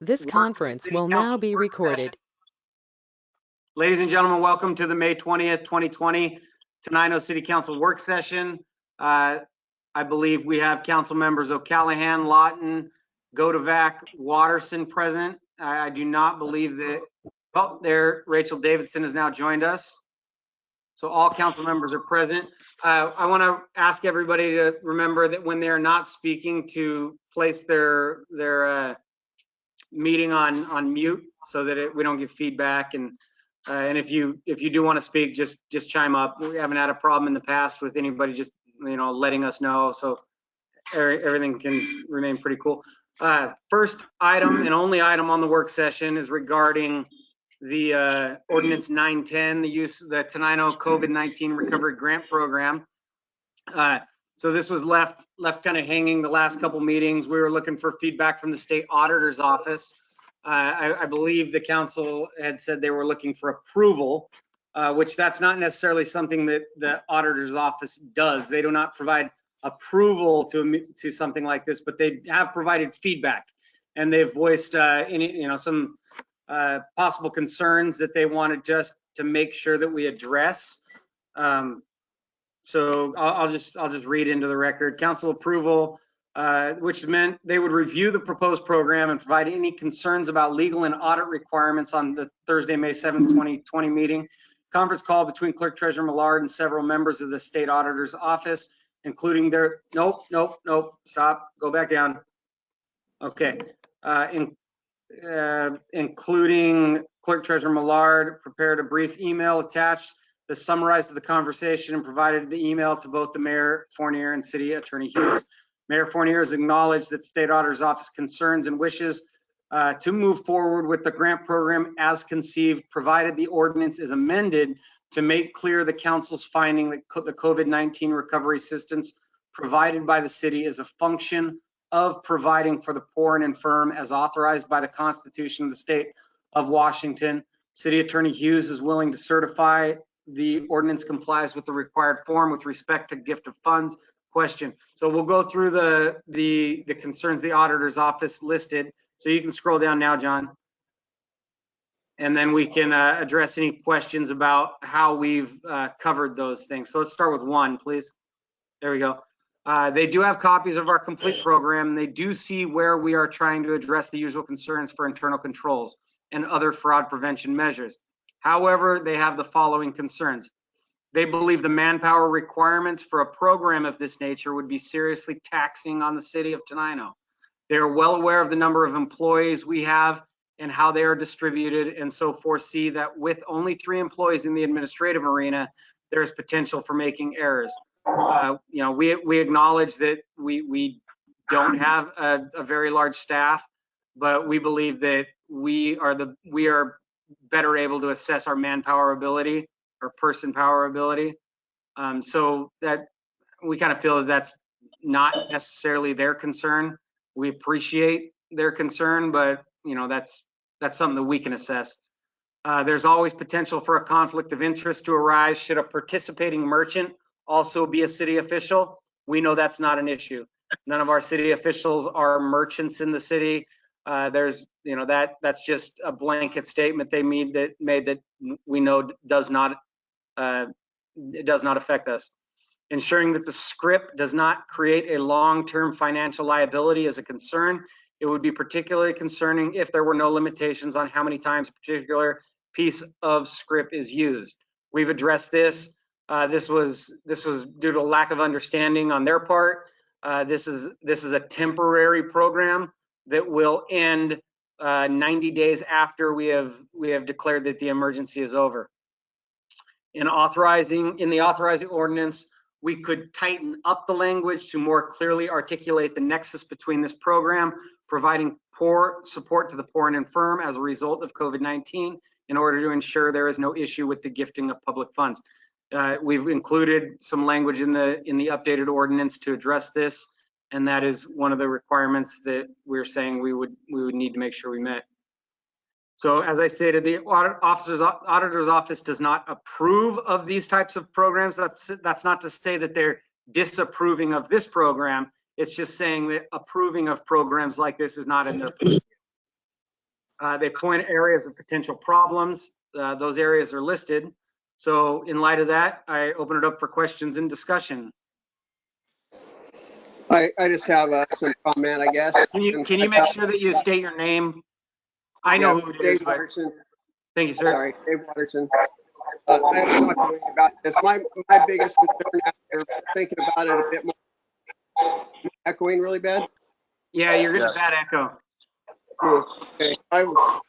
This conference will now be recorded. Ladies and gentlemen, welcome to the May 20th, 2020 Tenino City Council work session. I believe we have council members O'Callahan, Lawton, Godovac, Watterson present. I do not believe that, oh, there, Rachel Davidson has now joined us. So all council members are present. I want to ask everybody to remember that when they're not speaking, to place their meeting on mute so that we don't get feedback. And if you do want to speak, just chime up. We haven't had a problem in the past with anybody just letting us know, so everything can remain pretty cool. First item and only item on the work session is regarding the ordinance 910, the use of the Tenino COVID-19 recovery grant program. So this was left kind of hanging the last couple meetings. We were looking for feedback from the state auditor's office. I believe the council had said they were looking for approval, which that's not necessarily something that the auditor's office does. They do not provide approval to something like this, but they have provided feedback, and they've voiced some possible concerns that they wanted just to make sure that we address. So I'll just read into the record. Council approval, which meant they would review the proposed program and provide any concerns about legal and audit requirements on the Thursday, May 7th, 2020 meeting. Conference call between Clerk Treasurer Millard and several members of the State Auditor's Office, including their, nope, stop, go back down. Okay, including Clerk Treasurer Millard prepared a brief email attached that summarized the conversation and provided the email to both the Mayor Fournier and City Attorney Hughes. Mayor Fournier has acknowledged that the State Auditor's Office concerns and wishes to move forward with the grant program as conceived, provided the ordinance is amended to make clear the council's finding that the COVID-19 recovery assistance provided by the city is a function of providing for the poor and infirm as authorized by the Constitution of the State of Washington. City Attorney Hughes is willing to certify the ordinance complies with the required form with respect to gift of funds. Question. So we'll go through the concerns the auditor's office listed. So you can scroll down now, John, and then we can address any questions about how we've covered those things. So let's start with one, please. There we go. They do have copies of our complete program. They do see where we are trying to address the usual concerns for internal controls and other fraud prevention measures. However, they have the following concerns. They believe the manpower requirements for a program of this nature would be seriously taxing on the city of Tenino. They are well aware of the number of employees we have and how they are distributed, and so foresee that with only 3 employees in the administrative arena, there is potential for making errors. We acknowledge that we don't have a very large staff, but we believe that we are better able to assess our manpower ability or person power ability. So that we kind of feel that that's not necessarily their concern. We appreciate their concern, but that's something that we can assess. There's always potential for a conflict of interest to arise should a participating merchant also be a city official. We know that's not an issue. None of our city officials are merchants in the city. There's, that's just a blanket statement they made that we know does not affect us. Ensuring that the script does not create a long-term financial liability is a concern. It would be particularly concerning if there were no limitations on how many times a particular piece of script is used. We've addressed this. This was due to a lack of understanding on their part. This is a temporary program that will end 90 days after we have declared that the emergency is over. In the authorizing ordinance, we could tighten up the language to more clearly articulate the nexus between this program, providing poor support to the poor and infirm as a result of COVID-19, in order to ensure there is no issue with the gifting of public funds. We've included some language in the updated ordinance to address this, and that is one of the requirements that we're saying we would need to make sure we met. So as I stated, the auditor's office does not approve of these types of programs. That's not to say that they're disapproving of this program. It's just saying that approving of programs like this is not in their purview. They point areas of potential problems. Those areas are listed. So in light of that, I open it up for questions and discussion. I just have some comment, I guess. Can you make sure that you state your name? I know who it is, Dave but Watterson. thank you, sir. Sorry, Dave Watterson. I have talked to Wayne about this. My biggest concern after thinking about it a bit more, echoing really bad. Yeah, you're getting a bad echo. Okay,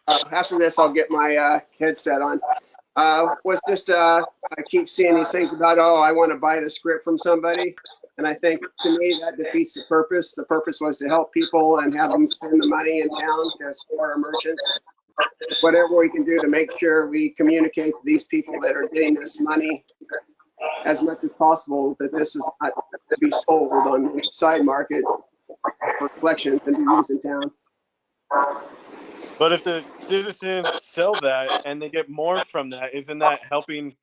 after this, I'll get my headset on. Was just I keep seeing these things about, oh, I want to buy the script from somebody, and I think to me that defeats the purpose. The purpose was to help people and have them spend the money in town to support our merchants. Whatever we can do to make sure we communicate to these people that are getting this money as much as possible that this is not to be sold on the side market for collections and be used in town. But if the citizens sell that and they get more from that, isn't that helping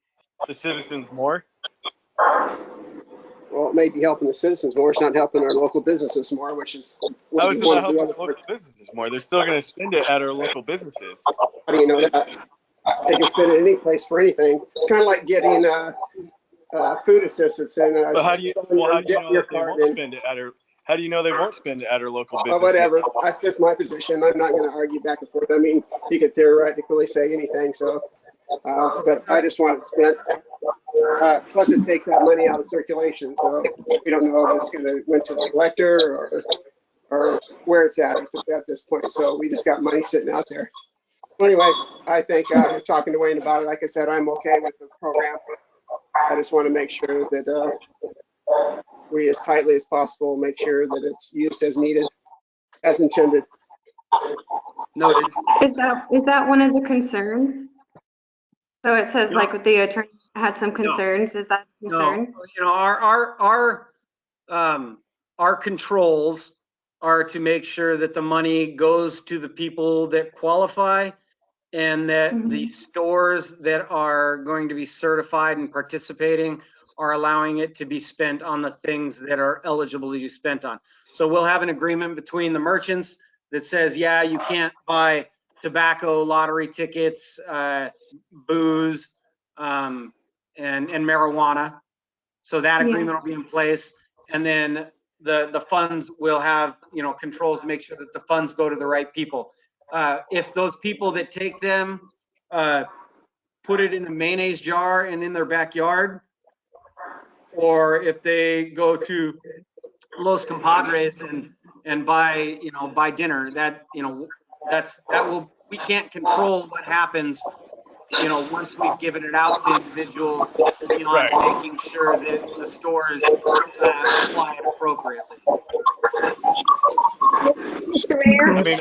the citizens more? Well, it may be helping the citizens more. It's not helping our local businesses more, which is How is it not helping the local businesses more? They're still going to spend it at our local businesses. How do you know that? They can spend it any place for anything. It's kind of like getting food assistance and But how do you know that they won't spend it at our? How do you know they won't spend it at our local businesses? Whatever. That's just my position. I'm not going to argue back and forth. I mean, you could theoretically say anything. So, but I just want it spent. Plus, it takes that money out of circulation. So we don't know if it's going to went to the collector or where it's at this point. So we just got money sitting out there. Anyway, I think talking to Wayne about it, like I said, I'm okay with the program. I just want to make sure that we, as tightly as possible, make sure that it's used as needed, as intended. Noted. Is that one of the concerns? So it says like the attorney had some concerns. Is that a concern? No, you know, our controls are to make sure that the money goes to the people that qualify and that the stores that are going to be certified and participating are allowing it to be spent on the things that are eligible to be spent on. So we'll have an agreement between the merchants that says, yeah, you can't buy tobacco, lottery tickets, booze, and marijuana. So that agreement will be in place. And then the funds will have, you know, controls to make sure that the funds go to the right people. If those people that take them put it in a mayonnaise jar and in their backyard, or if they go to Los Compadres and buy, you know, buy dinner, that, you know, we can't control what happens, you know, once we've given it out to individuals beyond making sure that the stores apply it appropriately. Mr. Mayor? I mean,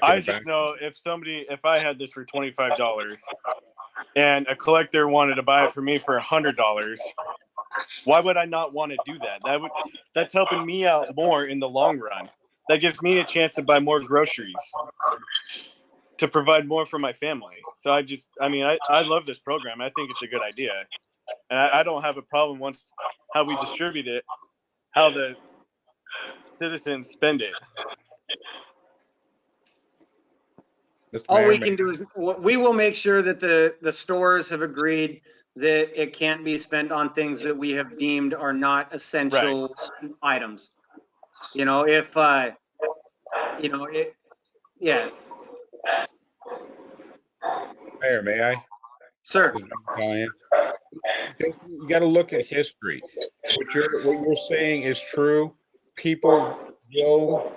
I just know if I had this for $25 and a collector wanted to buy it for me for $100, why would I not want to do that? That's helping me out more in the long run. That gives me a chance to buy more groceries, to provide more for my family. So I love this program. I think it's a good idea. And I don't have a problem once how we distribute it, how the citizens spend it. All we can do is we will make sure that the stores have agreed that it can't be spent on things that we have deemed are not essential items. You know, if you know it, yeah. Mayor, may I? Sir. You got to look at history. What you're saying is true. People will,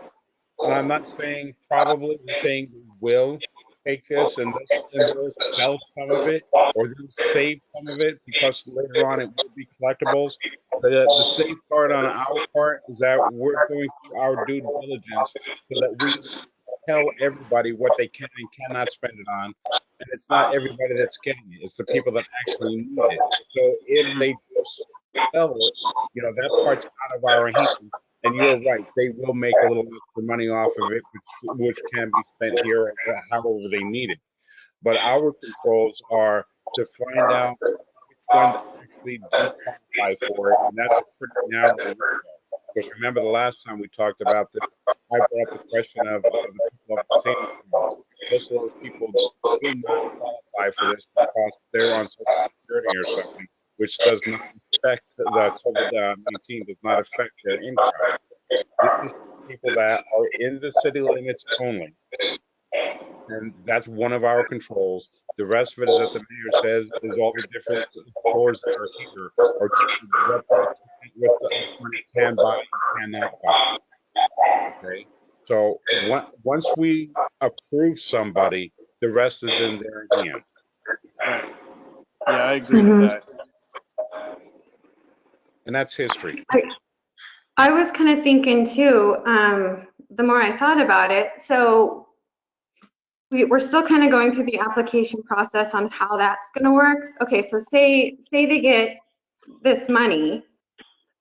and I'm not saying probably, I'm saying will take this and they'll sell some of it or they'll save some of it because later on it will be collectibles. The safeguard on our part is that we're going through our due diligence so that we tell everybody what they can and cannot spend it on. And it's not everybody that's getting it. It's the people that actually need it. So if they just sell it, you know, that part's out of our hands. And you're right, they will make a little extra money off of it, which can be spent here however they need it. But our controls are to find out which ones actually do qualify for it, and that's a pretty narrow window. Because remember the last time we talked about this, I brought up the question of the people of the same. Those most of those people do not qualify for this because they're on Social Security or something, which does not affect the COVID-19, does not affect their income. This is people that are in the city limits only. And that's one of our controls. The rest of it is that the mayor says is all the different stores that are here are what the money can buy and cannot buy. Okay. So once we approve somebody, the rest is in their hands. Right. Yeah, I agree with that. And that's history. I was kind of thinking too, the more I thought about it, so we're still kind of going through the application process on how that's going to work. Okay, so say they get this money,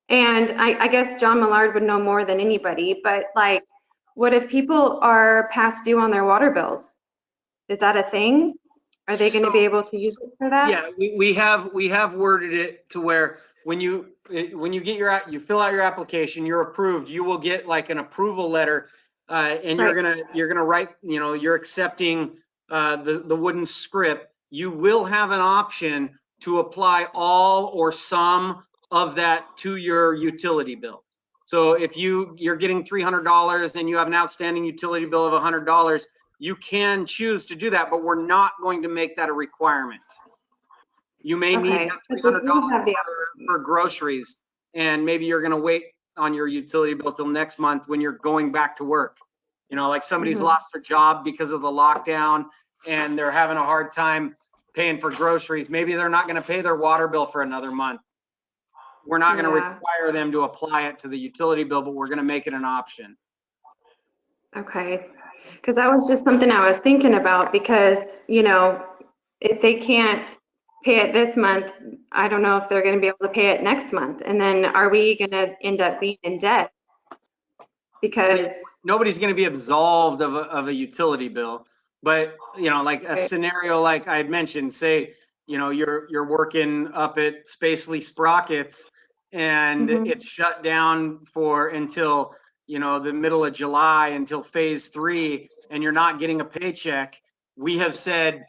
and I guess John Millard would know more than anybody, but like, what if people are past due on their water bills? Is that a thing? Are they going to be able to use it for that? Yeah, we have worded it to where when you get you fill out your application, you're approved, you will get like an approval letter, and you're gonna write, you're accepting the wooden script. You will have an option to apply all or some of that to your utility bill. So if you're getting $300 and you have an outstanding utility bill of $100, you can choose to do that, but we're not going to make that a requirement. You may need that $300 for groceries, and maybe you're going to wait on your utility bill till next month when you're going back to work. Like somebody's lost their job because of the lockdown and they're having a hard time paying for groceries. Maybe they're not going to pay their water bill for another month. We're not going to require them to apply it to the utility bill, but we're going to make it an option. Okay, because that was just something I was thinking about, because, if they can't pay it this month, I don't know if they're going to be able to pay it next month. And then are we going to end up being in debt? Because nobody's going to be absolved of a utility bill, but like a scenario like I had mentioned, say, you're working up at Spacely Sprockets and it's shut down until the middle of July, until phase 3, and you're not getting a paycheck. We have said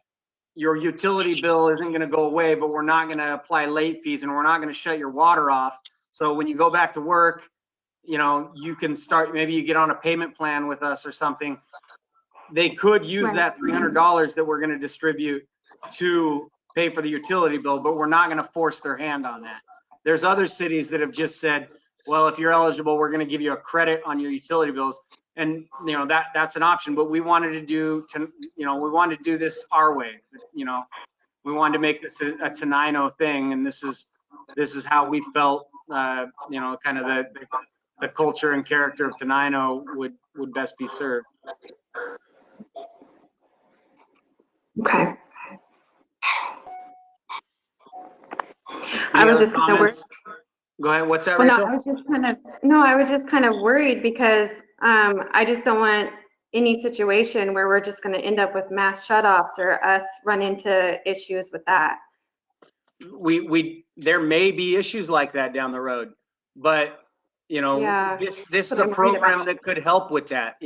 your utility bill isn't going to go away, but we're not going to apply late fees and we're not going to shut your water off. So when you go back to work, you can start, maybe you get on a payment plan with us or something. They could use that $300 that we're going to distribute to pay for the utility bill, but we're not going to force their hand on that. There's other cities that have just said, well, if you're eligible, we're going to give you a credit on your utility bills. And that's an option, but we wanted to do this our way. We wanted to make this a Tenino thing, and this is how we felt. Kind of the culture and character of Tenino would best be served. okay. I was just kind of worried. Go ahead. What's that, Well, Rachel? I was just kind of worried because I just don't want any situation where we're just going to end up with mass shutoffs or us run into issues with that. There may be issues like that down the road, but this is a program that could help with that.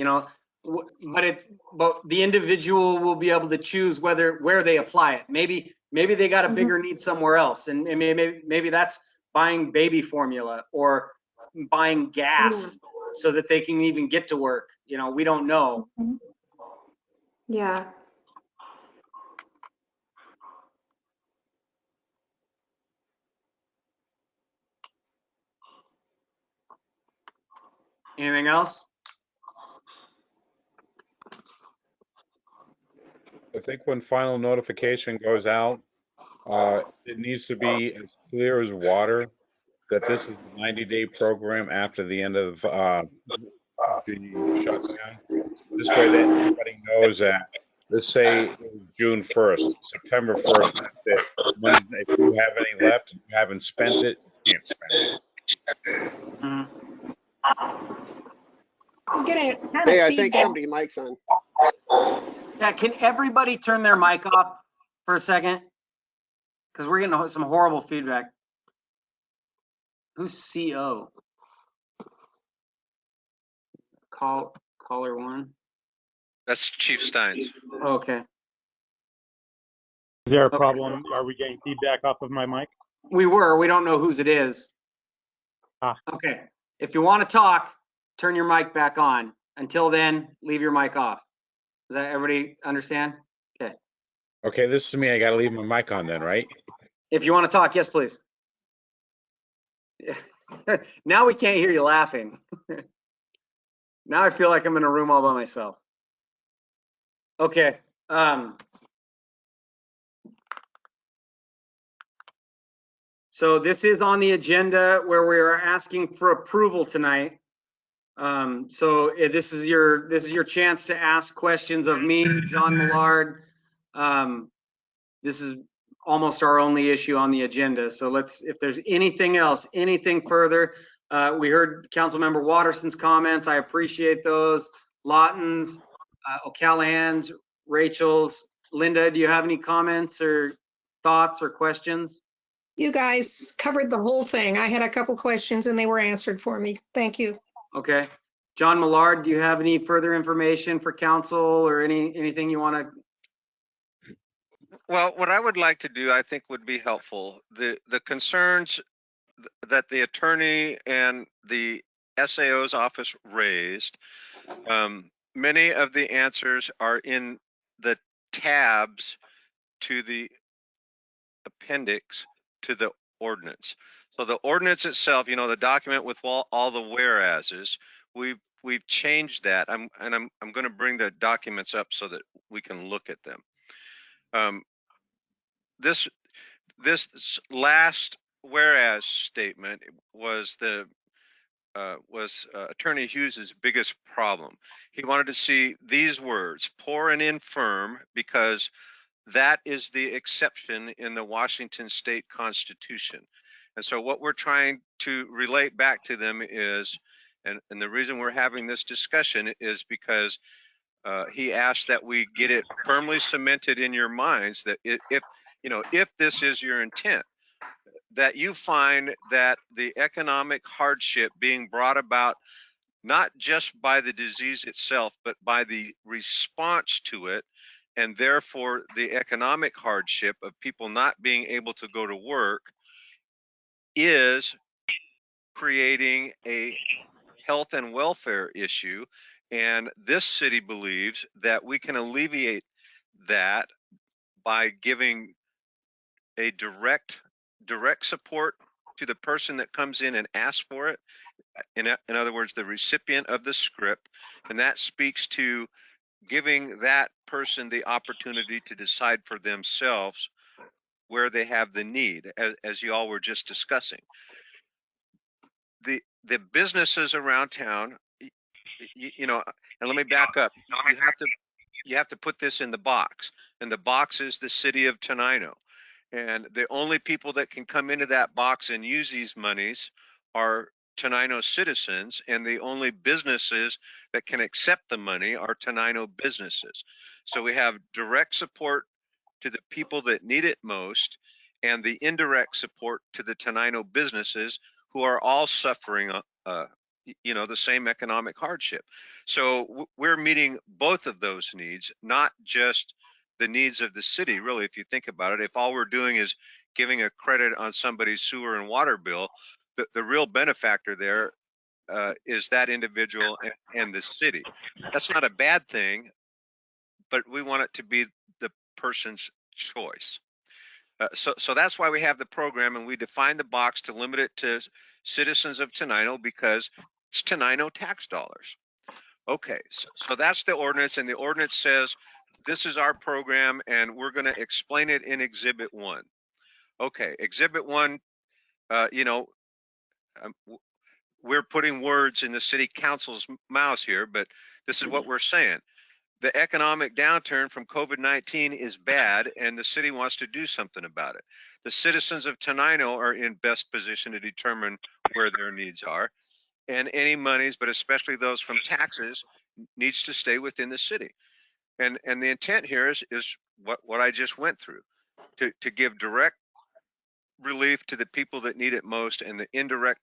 But the individual will be able to choose where they apply it. Maybe they got a bigger need somewhere else, and maybe that's buying baby formula or buying gas so that they can even get to work. We don't know. Yeah. Anything else? I think when final notification goes out, it needs to be as clear as water that this is a 90-day program after the end of the shutdown. This way that everybody knows that, let's say it was June 1st, September 1st, that's it. If you have any left and you haven't spent it, you can't spend it. I'm getting kind of Hey, I feedback. think somebody mic's on. Yeah, can everybody turn their mic off for a second? Because we're getting some horrible feedback. Who's CO? Caller 1. That's Chief Steins. Okay. Is there a Okay. problem? Are we getting feedback off of my mic? We don't know whose it is. Ah. Okay. If you want to talk, turn your mic back on. Until then, leave your mic off. Does that everybody understand? Okay. Okay, this is me. I gotta leave my mic on then, right? If you want to talk, yes, please. Now we can't hear you laughing. Now I feel like I'm in a room all by myself. Okay. So this is on the agenda where we are asking for approval tonight. This is your chance to ask questions of me, John Millard. This is almost our only issue on the agenda. So if there's anything else, anything further, we heard Councilmember Watterson's comments. I appreciate those. Lawton's, O'Callahan's, Rachel's. Linda, do you have any comments or thoughts or questions? You guys covered the whole thing. I had a couple questions and they were answered for me. Thank you. Okay. John Millard, do you have any further information for council or anything you want to? Well, what I would like to do, I think would be helpful. The concerns that the attorney and the SAO's office raised, many of the answers are in the tabs to the appendix to the ordinance. So the ordinance itself, you know, the document with all the whereases, we've changed that. I'm going to bring the documents up so that we can look at them. This last whereas statement was Attorney Hughes's biggest problem. He wanted to see these words, poor and infirm, because that is the exception in the Washington State Constitution. And so what we're trying to relate back to them is, and the reason we're having this discussion is because he asked that we get it firmly cemented in your minds that if this is your intent, that you find that the economic hardship being brought about not just by the disease itself, but by the response to it, and therefore the economic hardship of people not being able to go to work, is creating a health and welfare issue. And this city believes that we can alleviate that by giving a direct support to the person that comes in and asks for it. In other words, the recipient of the script. And that speaks to giving that person the opportunity to decide for themselves where they have the need, as you all were just discussing. The businesses around town, you know, and let me back up. You have to put this in the box, and the box is the city of Tenino. And the only people that can come into that box and use these monies are Tenino citizens, and the only businesses that can accept the money are Tenino businesses. So we have direct support to the people that need it most, and the indirect support to the Tenino businesses who are all suffering the same economic hardship. So we're meeting both of those needs, not just the needs of the city. Really, if you think about it, if all we're doing is giving a credit on somebody's sewer and water bill, the real benefactor there is that individual and the city. That's not a bad thing, but we want it to be the person's choice. So that's why we have the program, and we define the box to limit it to citizens of Tenino because it's Tenino tax dollars. Okay, so that's the ordinance, and the ordinance says this is our program, and we're going to explain it in Exhibit 1. Okay, Exhibit 1, we're putting words in the city council's mouths here, but this is what we're saying. The economic downturn from COVID-19 is bad, and the city wants to do something about it. The citizens of Tenino are in best position to determine where their needs are, and any monies, but especially those from taxes, needs to stay within the city. And the intent here is what I just went through, to give direct relief to the people that need it most, and the indirect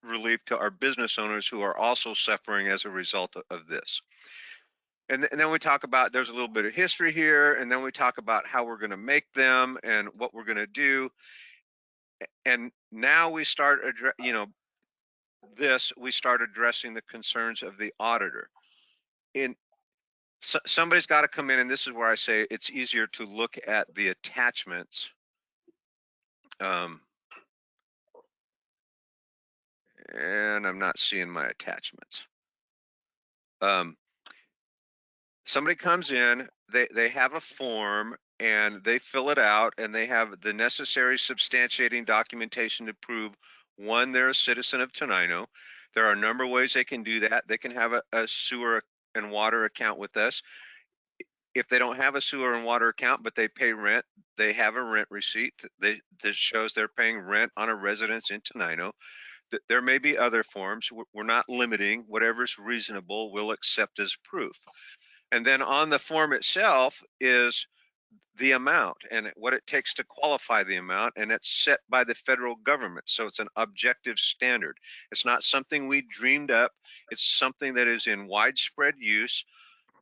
relief to our business owners who are also suffering as a result of this. And then we talk about, there's a little bit of history here, and then we talk about how we're going to make them and what we're going to do. And now we start, we start addressing the concerns of the auditor. Somebody's got to come in, and this is where I say it's easier to look at the attachments. And I'm not seeing my attachments. Somebody comes in, they have a form, and they fill it out, and they have the necessary substantiating documentation to prove, one, they're a citizen of Tenino. There are a number of ways they can do that. They can have a sewer and water account with us. If they don't have a sewer and water account, but they pay rent, they have a rent receipt that shows they're paying rent on a residence in Tenino. There may be other forms. We're not limiting. Whatever's reasonable, we'll accept as proof. And then on the form itself is the amount and what it takes to qualify the amount, and it's set by the federal government. So it's an objective standard. It's not something we dreamed up. It's something that is in widespread use.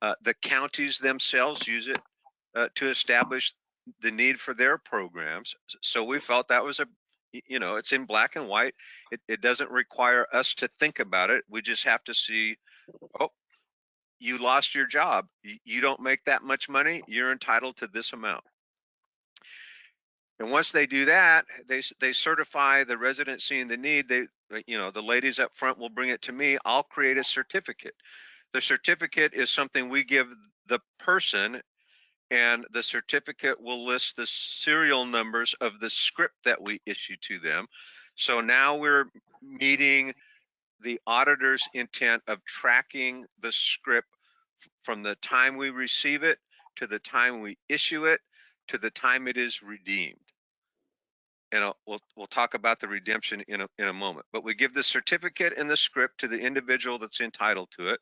The counties themselves use it to establish the need for their programs. So we felt that was it's in black and white. It doesn't require us to think about it. We just have to see, oh, you lost your job. You don't make that much money. You're entitled to this amount. And once they do that, they certify the resident seeing the need. The ladies up front will bring it to me. I'll create a certificate. The certificate is something we give the person, and the certificate will list the serial numbers of the script that we issue to them. So now we're meeting the auditor's intent of tracking the script from the time we receive it to the time we issue it to the time it is redeemed. And we'll talk about the redemption in a moment. But we give the certificate and the script to the individual that's entitled to it.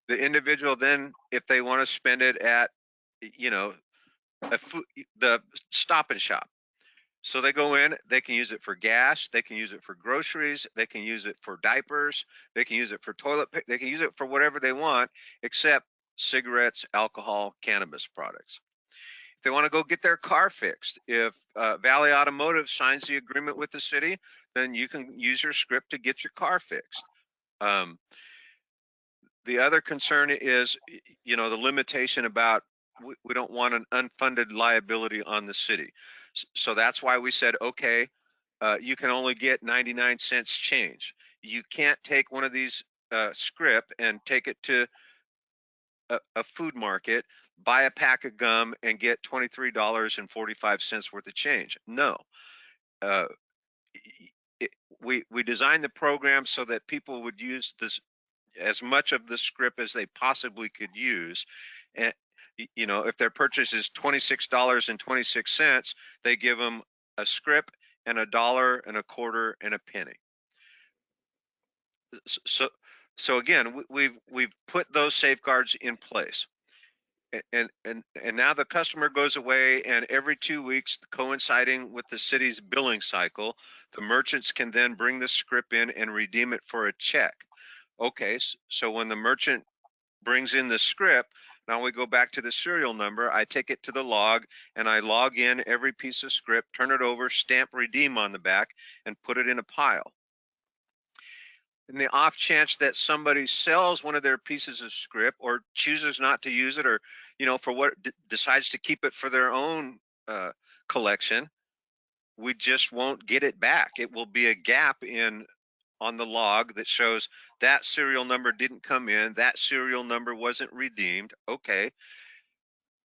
The individual then, if they want to spend it at, the Stop and Shop. So they go in, they can use it for gas, they can use it for groceries, they can use it for diapers, they can use it for toilet paper, they can use it for whatever they want, except cigarettes, alcohol, cannabis products. If they want to go get their car fixed, if Valley Automotive signs the agreement with the city, then you can use your script to get your car fixed. The other concern is, the limitation about we don't want an unfunded liability on the city. So that's why we said, okay, you can only get 99 cents change. You can't take one of these script and take it to a food market, buy a pack of gum and get $23.45 worth of change. No. We designed the program so that people would use this as much of the script as they possibly could use. And if their purchase is $26.26, they give them a script and $1 and a quarter and a penny. So again, we've put those safeguards in place. And now the customer goes away, and every 2 weeks, coinciding with the city's billing cycle, the merchants can then bring the script in and redeem it for a check. Okay, so when the merchant brings in the script, now we go back to the serial number, I take it to the log, and I log in every piece of script, turn it over, stamp redeem on the back, and put it in a pile. In the off chance that somebody sells one of their pieces of script or chooses not to use it, or for what decides to keep it for their own collection, we just won't get it back. It will be a gap on the log that shows that serial number didn't come in, that serial number wasn't redeemed. Okay.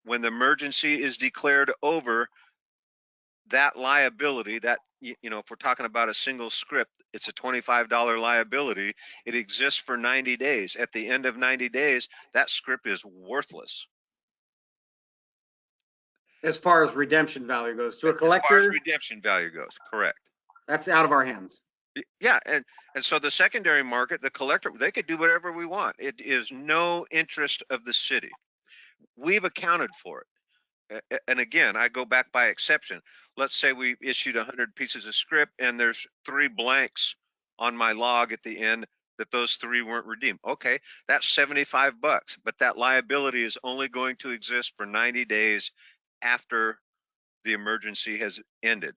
When the emergency is declared over, that liability, that, if we're talking about a single script, it's a $25 liability. It exists for 90 days. At the end of 90 days, that script is worthless. As far as redemption value goes, to a collector, as far as redemption value goes, correct. That's out of our hands. Yeah, and so the secondary market, the collector, they could do whatever we want. It is no interest of the city. We've accounted for it. And again, I go back by exception. Let's say we issued 100 pieces of script and there's 3 blanks on my log at the end. that those 3 weren't redeemed. Okay, that's $75, but that liability is only going to exist for 90 days after the emergency has ended.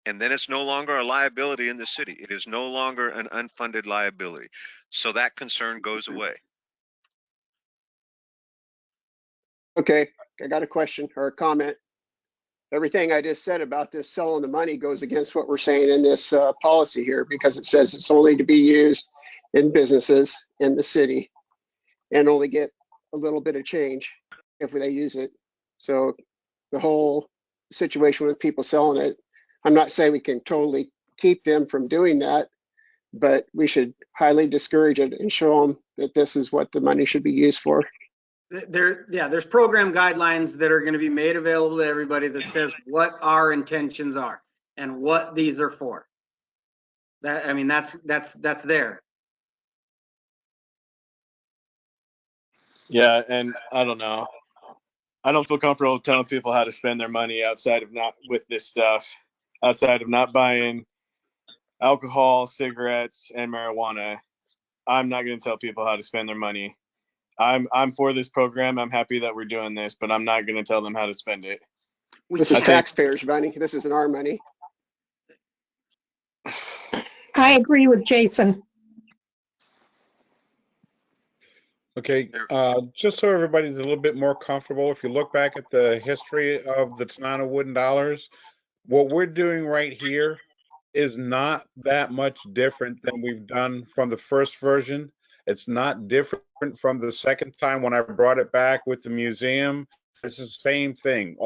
And then it's no longer a liability in the city. It is no longer an unfunded liability. So that concern goes away. Okay, I got a question or a comment. Everything I just said about this selling the money goes against what we're saying in this policy here, because it says it's only to be used in businesses in the city and only get a little bit of change if they use it. So the whole situation with people selling it, I'm not saying we can totally keep them from doing that, but we should highly discourage it and show them that this is what the money should be used for. There's program guidelines that are going to be made available to everybody that says what our intentions are and what these are for. That's there. Yeah, and I don't know. I don't feel comfortable telling people how to spend their money outside of not with this stuff, outside of not buying alcohol, cigarettes, and marijuana. I'm not going to tell people how to spend their money. I'm for this program. I'm happy that we're doing this, but I'm not going to tell them how to spend it. This is taxpayers' money. This isn't our money. I agree with Jason. Okay, just so everybody's a little bit more comfortable, if you look back at the history of the Tenino wooden dollars, what we're doing right here is not that much different than we've done from the first version. It's not different from the second time when I brought it back with the museum. It's the same thing.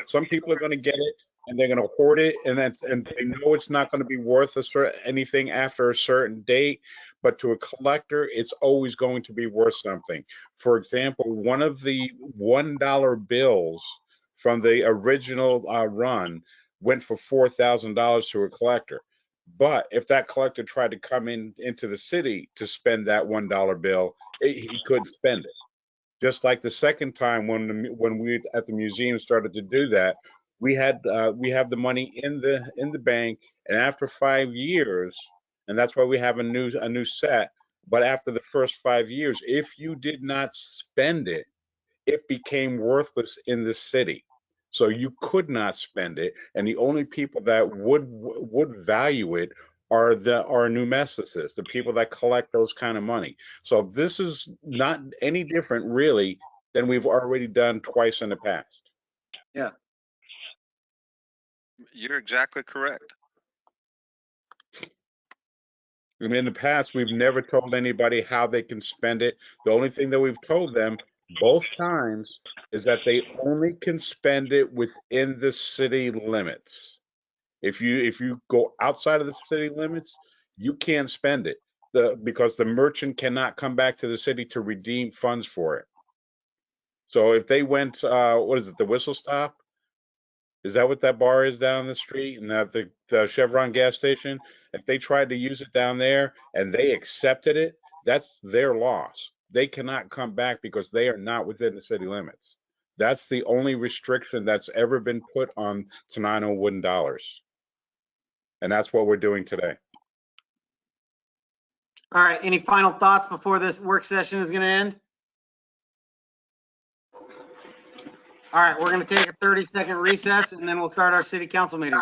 Some people are going to get it and they're going to hoard it, and they know it's not going to be worth anything after a certain date. But to a collector, it's always going to be worth something. For example, one of the $1 bills from the original run went for $4,000 to a collector. But if that collector tried to come into the city to spend that $1 bill, he couldn't spend it. Just like the second time when we at the museum started to do that, we have the money in the bank, and after 5 years, and that's why we have a new set. But after the first 5 years, if you did not spend it, it became worthless in the city. So you could not spend it, and the only people that would value it are our numesticists, the people that collect those kind of money. So this is not any different, really, than we've already done twice in the past. Yeah. You're exactly correct. And in the past, we've never told anybody how they can spend it. The only thing that we've told them both times is that they only can spend it within the city limits. If you go outside of the city limits, you can't spend it because the merchant cannot come back to the city to redeem funds for it. So if they went, what is it, the Whistle Stop? Is that what that bar is down the street? And at the Chevron gas station, if they tried to use it down there and they accepted it, that's their loss. They cannot come back because they are not within the city limits. That's the only restriction that's ever been put on Tenino wooden dollars. And that's what we're doing today. All right. Any final thoughts before this work session is going to end? All right. We're going to take a 30-second recess, and then we'll start our city council meeting.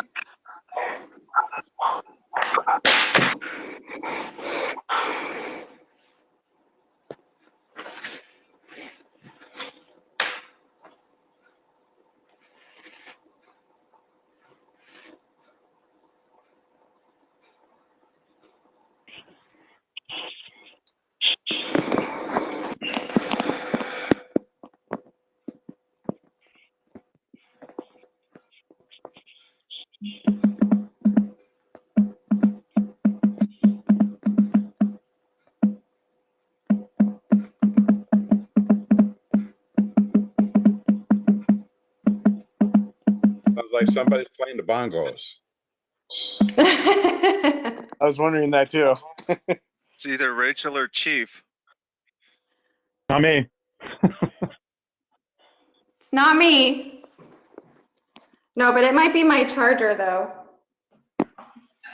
Sounds like somebody's playing the bongos. I was wondering that too. It's either Rachel or Chief. Not me. It's not me. No, but it might be my charger though.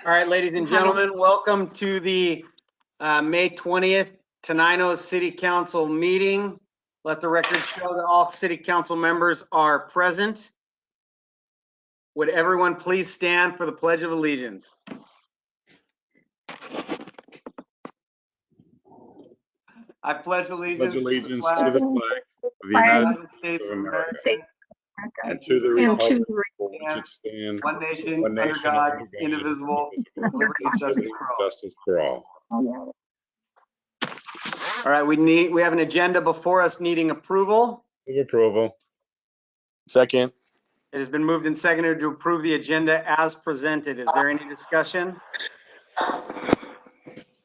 All right, ladies and gentlemen, welcome to the May 20th Tenino City Council meeting. Let the record show that all City Council members are present. Would everyone please stand for the Pledge of Allegiance? I pledge allegiance, Pledge allegiance to to the the flag of the United States of America and to the And republic to for which it stands, one nation, one under nation, God, under God, indivisible, with liberty and justice liberty for and all. justice for all. All right, we have an agenda before us needing approval. Move approval. Second. It has been moved and seconded to approve the agenda as presented. Is there any discussion?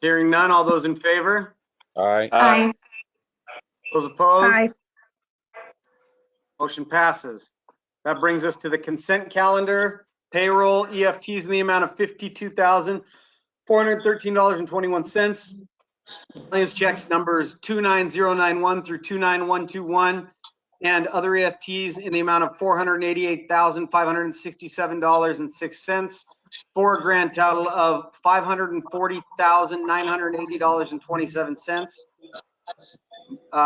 Hearing none, all those in favor? Aye. Aye. Those opposed? Aye. Motion passes. That brings us to the consent calendar. Payroll EFTs in the amount of $52,413.21. Claims checks numbers 29091 through 29121, and other EFTs in the amount of $488,567.06, for a grand total of $540,980.27.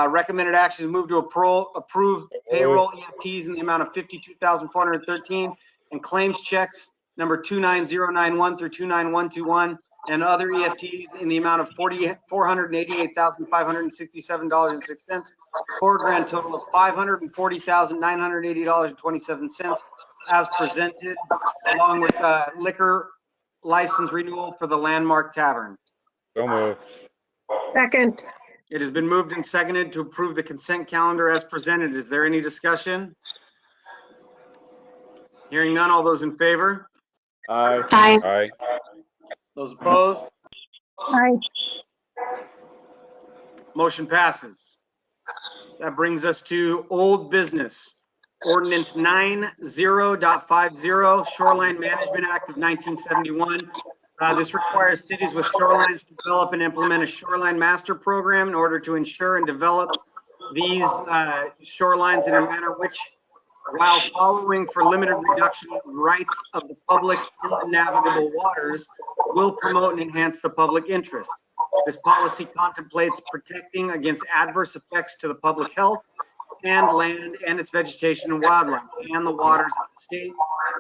Recommended action is moved to approve payroll EFTs in the amount of $52,413 and claims checks number 29091 through 29121, and other EFTs in the amount of $488,567.06, for a grand total of $540,980.27 as presented, along with liquor license renewal for the Landmark Tavern. So moved. Second. It has been moved and seconded to approve the consent calendar as presented. Is there any discussion? Hearing none, all those in favor? Aye. Aye. Aye. Those opposed? Aye. Motion passes. That brings us to old business. Ordinance 90.50, Shoreline Management Act of 1971. This requires cities with shorelines to develop and implement a shoreline master program in order to ensure and develop these shorelines in a manner which, while following for limited reduction of rights of the public in the navigable waters, will promote and enhance the public interest. This policy contemplates protecting against adverse effects to the public health and land and its vegetation and wildlife and the waters of the state,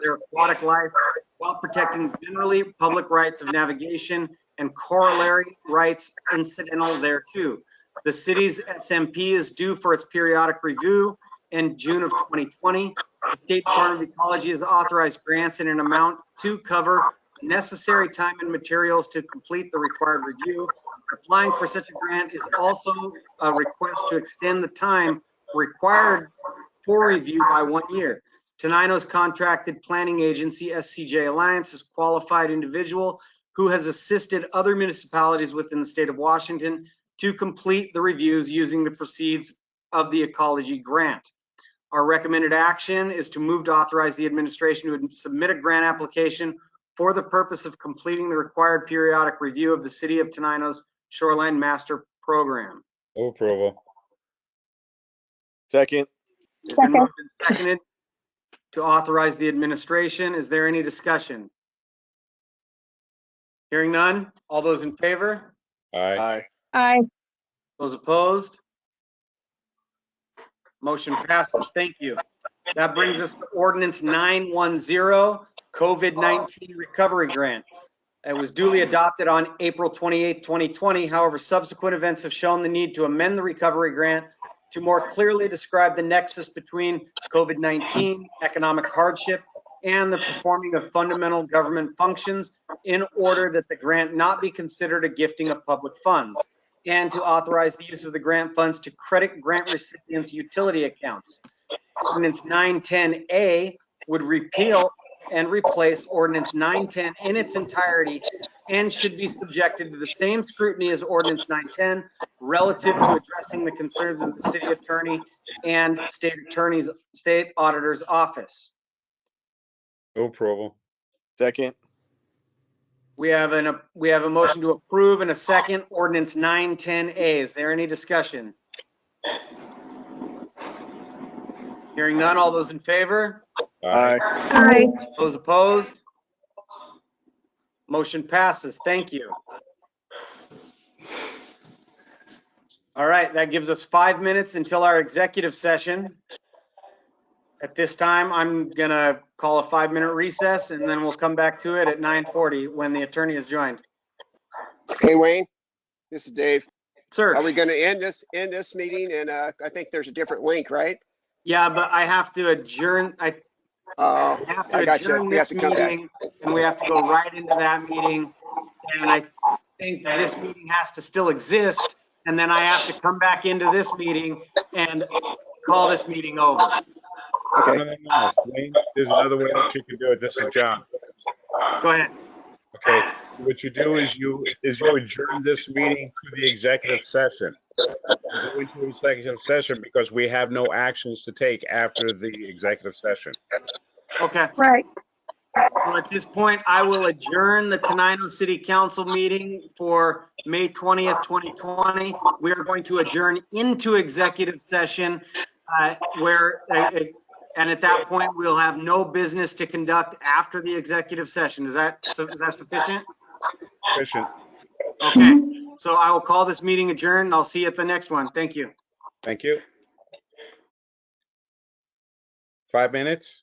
their aquatic life, while protecting generally public rights of navigation and corollary rights incidental thereto. The city's SMP is due for its periodic review in June of 2020. The State Department of Ecology has authorized grants in an amount to cover necessary time and materials to complete the required review. Applying for such a grant is also a request to extend the time required for review by 1 year. Tenino's contracted planning agency, SCJ Alliance, is a qualified individual who has assisted other municipalities within the state of Washington to complete the reviews using the proceeds of the ecology grant. Our recommended action is to move to authorize the administration to submit a grant application for the purpose of completing the required periodic review of the City of Tenino's Shoreline Master Program. Move approval. Second. It's been moved and seconded to authorize the administration. Is there any discussion? Hearing none, all those in favor? Aye. Aye. Aye. Those opposed? Motion passes. Thank you. That brings us to ordinance 910, COVID-19 recovery grant. It was duly adopted on April 28, 2020. However, subsequent events have shown the need to amend the recovery grant to more clearly describe the nexus between COVID-19, economic hardship, and the performing of fundamental government functions in order that the grant not be considered a gifting of public funds, and to authorize the use of the grant funds to credit grant recipients' utility accounts. Ordinance 910A would repeal and replace Ordinance 910 in its entirety and should be subjected to the same scrutiny as Ordinance 910 relative to addressing the concerns of the city attorney and state auditor's office. Move approval. Second. We have a motion to approve and a second. Ordinance 910A. Is there any discussion? Hearing none, all those in favor? Aye. Aye. Those opposed? Motion passes. Thank you. All right, that gives us 5 minutes until our executive session. At this time, I'm gonna call a 5-minute recess and then we'll come back to it at 9:40 when the attorney is joined. Hey, Wayne, this is Dave. Sir, Are we going to end this meeting? And I think there's a different link, right? yeah, but I have to adjourn, I have to I got you. adjourn We have this to come back. meeting and we have to go right into that meeting. And I think this meeting has to still exist. And then I have to come back into this meeting and call this meeting over. Okay. No. Wayne, there's another way that you can do it. This is John. Go ahead. Okay. What you do is you adjourn this meeting to the executive session. You go into executive session because we have no actions to take after the executive session. Okay. Right. So at this point, I will adjourn the Tenino City Council meeting for May 20th, 2020. We are going to adjourn into executive session and at that point, we'll have no business to conduct after the executive session. Is that sufficient? Sufficient. Okay, so I will call this meeting adjourned. I'll see you at the next one. Thank you. Thank you. 5 minutes?